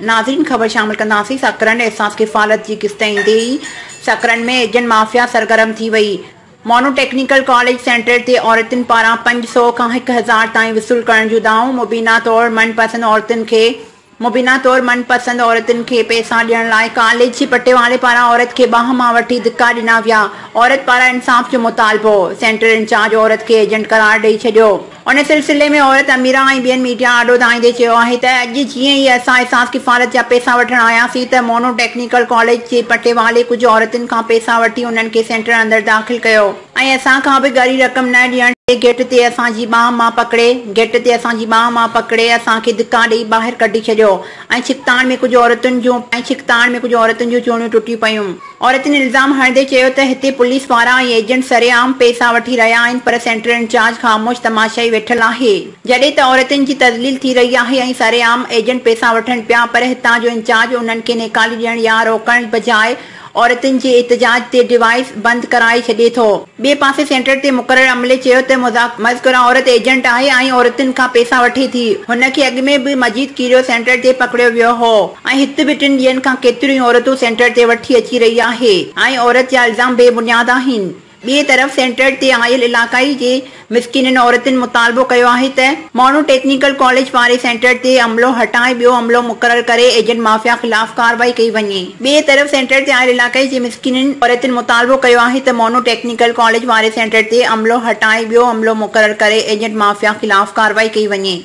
नाज़रीन खबर शामिल कंदासीं। सकरन एहसास किफ़ालत जी किस्त ईंदे ई सकरन में एजेंट माफिया सरगर्म थी वई। मोनो टेक्निकल कॉलेज सेंटर ते औरतुनि पारां 500 खां 1000 ताईं वसूल करण जूं दावूं। मुबीना तौर मनपसंद औरतुनि खे पैसा ॾियण लाइ कॉलेज जी पटेवाले पारां औरत खे बाह मां वठी धिका ॾिना विया। औरत पारां इंसाफ़ जो मुतालबो। सेंटर इंचार्ज औरत खे एजेंट करार ॾेई छॾियो। उन सिलसिले में औरत अमीरा ऐं ॿियनि मीडिया आॾो दाईंदे चयो आहे त अॼु जीअं ई असां एहसास किफ़ालत जा पैसा वठण आयासीं त मोनो टेक्निकल कॉलेज जे पटेवाले कुझु औरतुनि खां पैसा वठी उन्हनि खे सेंटर अंदरि दाख़िल कयो ऐं असां खां बि ॻरी रक़म न ॾियण ते गेट ते असांजी बाह मां पकड़े असांखे धिका ॾेई ॿाहिरि कढी छॾियो ऐं छिकताण में कुझु औरतुनि जूं चूड़ियूं टुटी पयूं। औरतुनि इल्ज़ाम हणंदे चयो त हिते पुलिस वारा ऐं एजेंट सरेआम पैसा वठी रहिया आहिनि पर सेंटर इंचार्ज ख़ामोश तमाशाई वेठल आहे। जॾहिं त औरतुनि जी तज़लील थी रही आहे ऐं सरेआम एजेंट पैसा वठनि पिया पर हितां जो इंचार्ज उन्हनि खे निकाली ॾियण या रोकण बजाए औरतुनि जे एहतजाज ते डिवाइस बंदि कराए छॾे थो। ॿिए पासे सेंटर ते मुक़रर अमले चयो त मज़कूरा औरत एजेंट आहे ऐं औरतुनि खां पैसा वठे थी। हुन खे अॻु में बि मजीद कीरियो सेंटर ते पकड़ियो वियो हो ऐं हिते बि 3 ॾींहंनि खां केतिरियूं औरतूं सेंटर ते वठी अची रही आहे ऐं औरत जा इल्ज़ाम बेबुनियाद आहिनि। ॿिए तरफ़ सेंटर ते आयल इलाक़ाई जे मिसकिननि औरतुनि मुतालबो कयो आहे त मोनो टेक्निकल कॉलेज वारे सेंटर ते अमलो हटाए ॿियो अमलो मुक़रर करे एजेंट माफिया ख़िलाफ़ कार्रवाई कई वञे। ॿिए तरफ़ सेंटर ते आयल इलाक़ाई जे मिसकिननि औरतुनि मुतालबो कयो आहे त मोनो टेक्निकल कॉलेज वारे सेंटर ते अमलो हटाए ॿियो अमलो मुक़रर करे एजेंट माफिया ख़िलाफ़ कार्रवाई कई वञे।